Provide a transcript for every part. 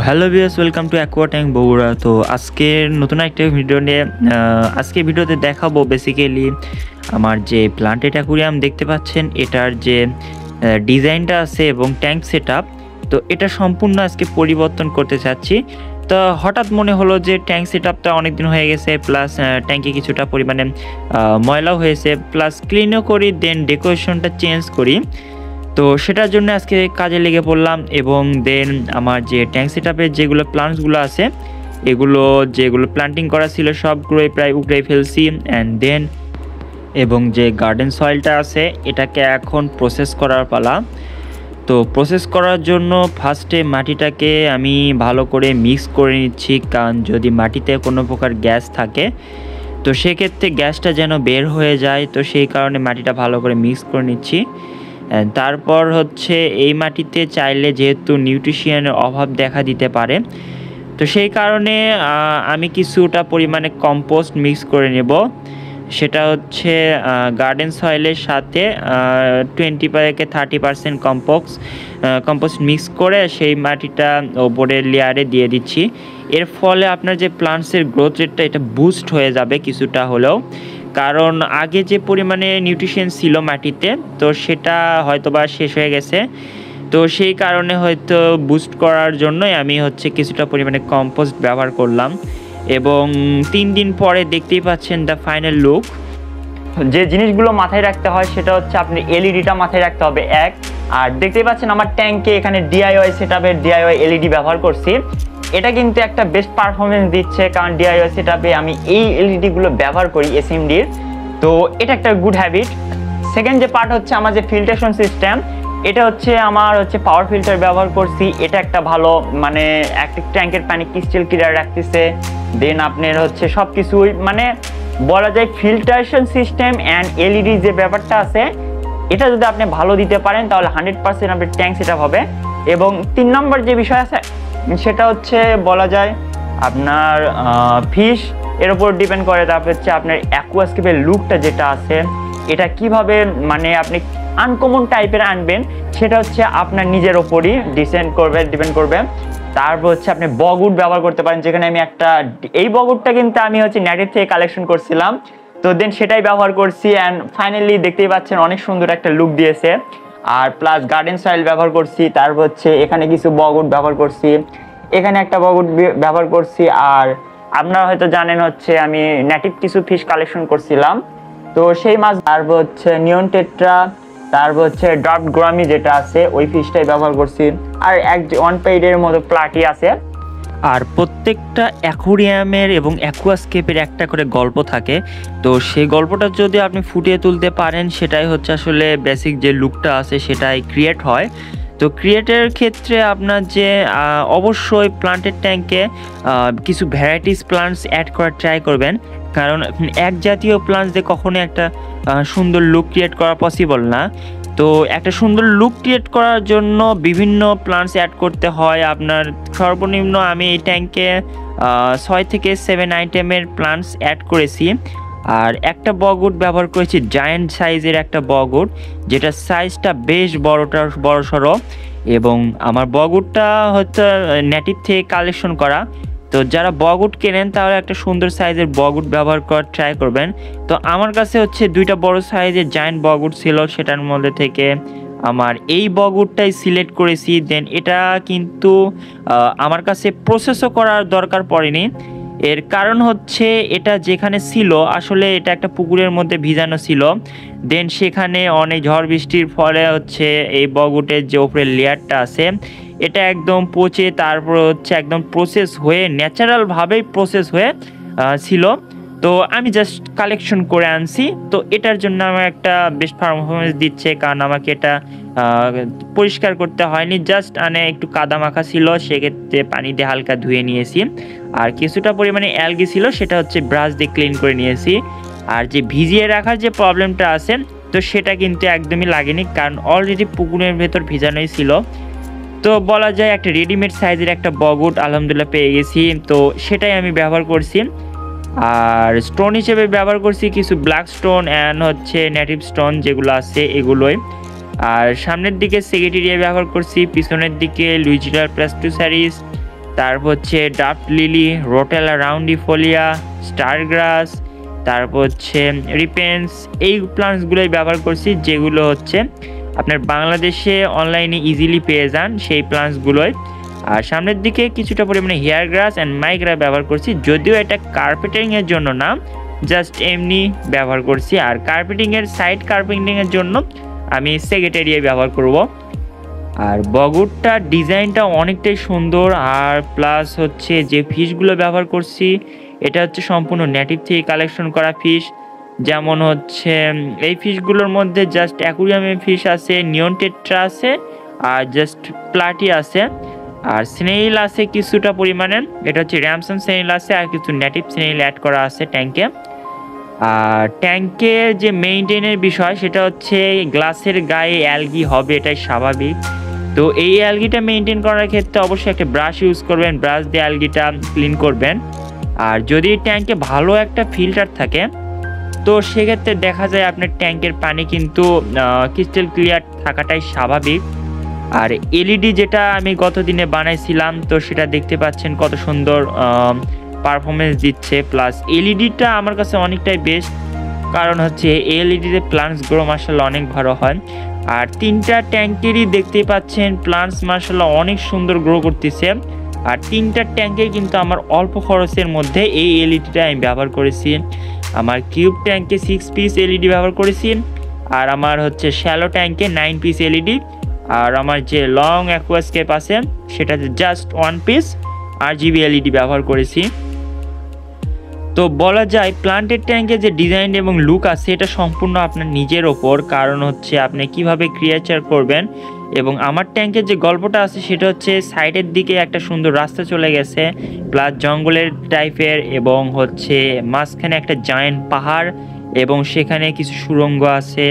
Hello viewers, welcome to aqua tank Bogura. তো আজকের নতুন একটা ভিডিও নিয়ে আজকে ভিডিওতে দেখাবো বেসিক্যালি আমার যে প্লান্টেড অ্যাকুরিয়াম দেখতে পাচ্ছেন এটার যে ডিজাইনটা আছে এবং ট্যাঙ্ক সেটআপ, তো এটা সম্পূর্ণ আজকে পরিবর্তন করতে চাচ্ছি। তো হঠাৎ মনে হলো যে ট্যাঙ্ক সেটআপটা অনেক দিন হয়ে গেছে, প্লাস ট্যাঙ্কে কিছুটা পরিমাণে ময়লাও হয়েছে, প্লাস ক্লিনও করি, দেন ডেকোরেশনটা চেঞ্জ করি। তো সেটার জন্য আজকে কাজে লেগে পড়লাম এবং দেন আমার যে ট্যাঙ্ক সেটআপের যেগুলো প্লান্টসগুলো আছে যেগুলো প্লান্টিং করা ছিল সবগুলোই প্রায় উগড়ে ফেলছি অ্যান্ড দেন এবং যে গার্ডেন সয়েলটা আছে এটাকে এখন প্রসেস করার পালা। তো প্রসেস করার জন্য ফার্স্টে মাটিটাকে আমি ভালো করে মিক্স করে নিচ্ছি, কারণ যদি মাটিতে কোনো প্রকার গ্যাস থাকে তো সেক্ষেত্রে গ্যাসটা যেন বের হয়ে যায়, তো সেই কারণে মাটিটা ভালো করে মিক্স করে নিচ্ছি। তারপর হচ্ছে এই মাটিতে চাইলে যেহেতু নিউট্রিশনের অভাব দেখা দিতে পারে, তো সেই কারণে আমি কিছুটা পরিমাণে কম্পোস্ট মিক্স করে নেব। সেটা হচ্ছে গার্ডেন সয়েলের সাথে 20-30% কম্পোস্ট মিক্স করে সেই মাটিটা ওপরের লেয়ারে দিয়ে দিচ্ছি। এর ফলে আপনার যে প্লান্টসের গ্রোথ রেটটা এটা বুস্ট হয়ে যাবে কিছুটা হলেও, কারণ আগে যে পরিমাণে নিউট্রিশন ছিল মাটিতে তো সেটা হয়তোবা শেষ হয়ে গেছে। তো সেই কারণে হয়তো বুস্ট করার জন্যই আমি হচ্ছে কিছুটা পরিমাণে কম্পোস্ট ব্যবহার করলাম এবং 3 দিন পরে দেখতেই পাচ্ছেন দ্য ফাইনাল লুক। যে জিনিসগুলো মাথায় রাখতে হয় সেটা হচ্ছে আপনি এলইডিটা মাথায় রাখতে হবে এক, আর দেখতেই পাচ্ছেন আমার ট্যাঙ্কে এখানে ডিআইওয়াই সেটআপের ডিআইওয়াই এলইডি ব্যবহার করছি। এটা কিন্তু একটা বেস্ট পারফরমেন্স দিচ্ছে, কারণ ডিআইওয়াই সেটআপে আমি এই এলইডিগুলো ব্যবহার করি এসএমডির, তো এটা একটা গুড হ্যাবিট। সেকেন্ড যে পার্ট হচ্ছে আমার যে ফিল্ট্রেশন সিস্টেম, এটা হচ্ছে আমার হচ্ছে পাওয়ার ফিল্টার ব্যবহার করছি। এটা একটা ভালো মানে একটা ট্যাঙ্কের পানি ক্রিস্টাল ক্লিয়ার রাখতেছে। দেন আপনার হচ্ছে সব কিছুই মানে বলা যায় ফিল্টারেশন সিস্টেম অ্যান্ড এলইডি যে ব্যাপারটা আছে এটা যদি আপনি ভালো দিতে পারেন তাহলে 100% আপনার ট্যাঙ্ক সেটআপ হবে। এবং 3 নম্বর যে বিষয় আছে সেটা হচ্ছে বলা যায় আপনার ফিশ এর উপর ডিপেন্ড করে। তারপর হচ্ছে আপনার অ্যাকুয়াস্কেপের লুকটা যেটা আছে এটা কিভাবে মানে আপনি আনকমন টাইপের আনবেন সেটা হচ্ছে আপনার নিজের ওপরই ডিপেন্ড করবে। তারপর হচ্ছে আপনি বগউড ব্যবহার করতে পারেন, যেখানে আমি এই বগউডটা কিন্তু আমি হচ্ছে নেটিভ থেকে কালেকশন করছিলাম, তো দেন সেটাই ব্যবহার করছি অ্যান্ড ফাইনালি দেখতেই পাচ্ছেন অনেক সুন্দর একটা লুক দিয়েছে। আর প্লাস গার্ডেন সয়েল ব্যবহার করছি, তারপর হচ্ছে এখানে কিছু বগউড ব্যবহার করছি, এখানে একটা বগউড ব্যবহার করছি। আর আপনারা হয়তো জানেন হচ্ছে আমি নেটিভ কিছু ফিশ কালেকশন করছিলাম, তো সেই মাছ। তারপর হচ্ছে নিয়ন টেট্রা, তারপর হচ্ছে ড্রাফট গ্রামি যেটা আছে ওই ফিশটাই ব্যবহার করছি। আর ওয়ান পেইডের মতো প্লাটি আছে। আর প্রত্যেকটা অ্যাকুরিয়ামের এবং অ্যাকুয়াস্কেপের একটা করে গল্প থাকে, তো সেই গল্পটা যদি আপনি ফুটিয়ে তুলতে পারেন সেটাই হচ্ছে আসলে বেসিক যে লুকটা আছে সেটাই ক্রিয়েট হয়। তো ক্রিয়েটের ক্ষেত্রে আপনার যে অবশ্যই প্লান্টের ট্যাঙ্কে কিছু ভ্যারাইটিস প্লান্টস অ্যাড করার ট্রাই করবেন, কারণ এক জাতীয় প্লান্টস দিয়ে কখনো একটা সুন্দর লুক ক্রিয়েট করা পসিবল না। তো একটা সুন্দর লুক ক্রিয়েট করার জন্য বিভিন্ন প্লান্টস অ্যাড করতে হয় আপনার। সর্বনিম্ন আমি এই ট্যাঙ্কে 6 থেকে 7 আইটেমের প্লান্টস অ্যাড করেছি। আর একটা বগউড ব্যবহার করেছি জায়ান্ট সাইজের একটা বগউড, যেটা সাইজটা বেশ বড়সড় এবং আমার বগউডটা হচ্ছে নেটিভ থেকে কালেকশন করা। তো যারা বগউড কেনেন তাহলে একটা সুন্দর সাইজের বগউড ব্যবহার করার ট্রাই করবেন। তো আমার কাছে হচ্ছে 2টা বড় সাইজের জায়ান্ট বগউড ছিল, সেটার মধ্যে থেকে আমার এই বগউডটাই সিলেক্ট করেছি। দেন এটা কিন্তু আমার কাছে প্রসেসও করার দরকার পড়েনি। এর কারণ হচ্ছে এটা যেখানে ছিল আসলে এটা একটা পুকুরের মধ্যে ভিজানো ছিল, দেন সেখানে অনেক ঝড় বৃষ্টির ফলে হচ্ছে এই বগউডের যে উপরের লেয়ারটা আছে এটা একদম পচে তারপর হচ্ছে একদম প্রসেস হয়ে ন্যাচারালভাবেই প্রসেস হয়ে ছিল। তো আমি জাস্ট কালেকশন করে আনছি, তো এটার জন্য আমার একটা বেস্ট পারফরমেন্স দিচ্ছে, কারণ আমাকে এটা পরিষ্কার করতে হয়নি, জাস্ট একটু কাদা মাখা ছিল, সেক্ষেত্রে পানি দিয়ে হালকা ধুয়ে নিয়েছি। আর কিছুটা পরিমাণে অ্যালগি ছিল সেটা হচ্ছে ব্রাশ দিয়ে ক্লিন করে নিয়েছি। আর যে ভিজিয়ে রাখার যে প্রবলেমটা আছে তো সেটা কিন্তু একদমই লাগেনি, কারণ অলরেডি পুকুরের ভেতর ভিজানোই ছিল। তো বলা যায় একটা রেডিমেড সাইজের একটা বগউড আলহামদুলিল্লাহ পেয়ে গেছি, তো সেটাই আমি ব্যবহার করছি। আর স্টোন হিসেবে ব্যবহার করছি কিছু ব্ল্যাক স্টোন অ্যান্ড হচ্ছে নেটিভ স্টোন যেগুলো আছে এগুলোই। আর সামনের দিকে সেক্রেটেরিয়া ব্যবহার করছি, পিছনের দিকে লুইজিটার প্লাস্টু স্যারিস, তারপর হচ্ছে ডাফ লিলি, রোটেলা রাউন্ডিফোলিয়া, স্টার গ্রাস, তারপর হচ্ছে রিপেন্স। এই প্লান্টসগুলোই ব্যবহার করছি, যেগুলো হচ্ছে আপনার বাংলাদেশে অনলাইনে ইজিলি পেয়ে যান সেই প্লান্টসগুলোই। আর সামনের দিকে কিছুটা পরিমাণে হেয়ার গ্রাস অ্যান্ড মাইগ্রা ব্যবহার করছি, যদিও এটা কার্পেটিংয়ের জন্য না, জাস্ট এমনি ব্যবহার করছি। আর কার্পেটিংয়ের সাইড কার্পেটিংয়ের জন্য আমি সেক্রেটারিয়া ব্যবহার করব। আর বগরটার ডিজাইনটা অনেকটাই সুন্দর। আর প্লাস হচ্ছে যে ফিশগুলো ব্যবহার করছি এটা হচ্ছে সম্পূর্ণ নেটিভ থেকে কালেকশন করা ফিশ। যেমন হচ্ছে এই ফিশগুলোর মধ্যে জাস্ট অ্যাকুরিয়ামের ফিশ আছে, নিয়ন টেট্রা আছে, আর জাস্ট প্লাটি আছে, আর স্নেইল আছে কিছুটা পরিমাণে। এটা হচ্ছে র্যামসন স্নেইল আছে, আর কিছু নেটিভ স্নেইল অ্যাড করা আছে ট্যাঙ্কে। আর ট্যাঙ্কের যে মেইনটেনের বিষয় সেটা হচ্ছে গ্লাসের গায়ে অ্যালগি হবে, এটাই স্বাভাবিক। তো এই অ্যালগিটা মেইনটেইন করার ক্ষেত্রে অবশ্যই একটা ব্রাশ ইউজ করবেন, ব্রাশ দিয়ে অ্যালগিটা ক্লিন করবেন। আর যদি ট্যাঙ্কে ভালো একটা ফিল্টার থাকে তো সেক্ষেত্রে দেখা যায় আপনার ট্যাঙ্কের পানি কিন্তু ক্রিস্টাল ক্লিয়ার থাকাটাই স্বাভাবিক। আর এলইডি যেটা আমি গত দিনে বানাইছিলাম তো সেটা দেখতে পাচ্ছেন কত সুন্দর পারফরমেন্স দিচ্ছে। প্লাস এলইডিটা আমার কাছে অনেকটাই বেস্ট, কারণ হচ্ছে এলইডিতে প্লান্টস গ্রো মার্শাল্লাহ অনেক ভালো হয়। আর তিনটা ট্যাঙ্কেরই দেখতেই পাচ্ছেন প্লান্টস মার্শাল্লাহ অনেক সুন্দর গ্রো করতেছে। আর তিনটা ট্যাঙ্কে কিন্তু আমার অল্প খরচের মধ্যে এই এলইডিটা আমি ব্যবহার করেছি। আমার কিউব ট্যাঙ্কে 6 পিস এলইডি ব্যবহার করেছি, আর আমার হচ্ছে শ্যালো ট্যাঙ্কে 9 পিস এলইডি, আর আমার যে লং অ্যাকোয়াস্কেপ আছে সেটাতে জাস্ট 1 পিস RGB এলইডি ব্যবহার করেছি। তো বলা যায় প্লান্টের ট্যাঙ্কে যে ডিজাইন এবং লুক আছে এটা সম্পূর্ণ আপনার নিজের ওপর, কারণ হচ্ছে আপনি কিভাবে ক্রিয়েচার করবেন। এবং আমার ট্যাঙ্কের যে গল্পটা আছে সেটা হচ্ছে সাইডের দিকে একটা সুন্দর রাস্তা চলে গেছে, প্লাস জঙ্গলের টাইপের, এবং হচ্ছে মাঝখানে একটা জায়েন্ট পাহাড়, এবং সেখানে কিছু সুড়ঙ্গ আছে,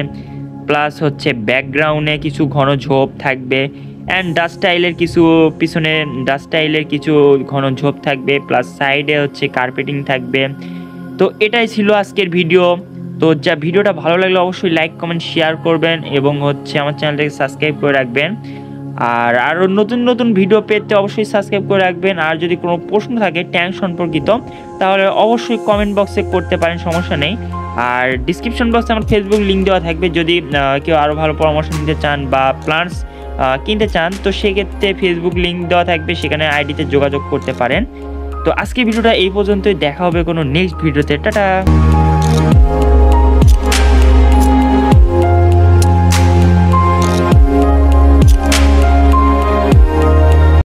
প্লাস হচ্ছে ব্যাকগ্রাউন্ডে কিছু ঘন ঝোপ থাকবে, অ্যান্ড ডাস্টাইলের কিছু পিছনে ডাস্টাইলের কিছু ঘন ঝোপ থাকবে, প্লাস সাইডে হচ্ছে কার্পেটিং থাকবে। তো এটাই ছিল আজকের ভিডিও। তো যা ভিডিওটা ভালো লাগলে অবশ্যই লাইক কমেন্ট শেয়ার করবেন, এবং হচ্ছে আমার চ্যানেলটাকে সাবস্ক্রাইব করে রাখবেন। আর আরও নতুন নতুন ভিডিও পেতে অবশ্যই সাবস্ক্রাইব করে রাখবেন। আর যদি কোনো প্রশ্ন থাকে ট্যাঙ্ক সম্পর্কিত তাহলে অবশ্যই কমেন্ট বক্সে করতে পারেন, সমস্যা নেই। আর ডিসক্রিপশন বক্সে আমার ফেসবুক লিঙ্ক দেওয়া থাকবে, যদি কেউ আরও ভালো পরামর্শ নিতে চান বা প্লান্টস কিনতে চান তো সেক্ষেত্রে ফেসবুক লিঙ্ক দেওয়া থাকবে, সেখানে আইডিতে যোগাযোগ করতে পারেন। তো আজকের ভিডিওটা এই পর্যন্তই, দেখা হবে কোনো নেক্সট ভিডিওতে। টাটা।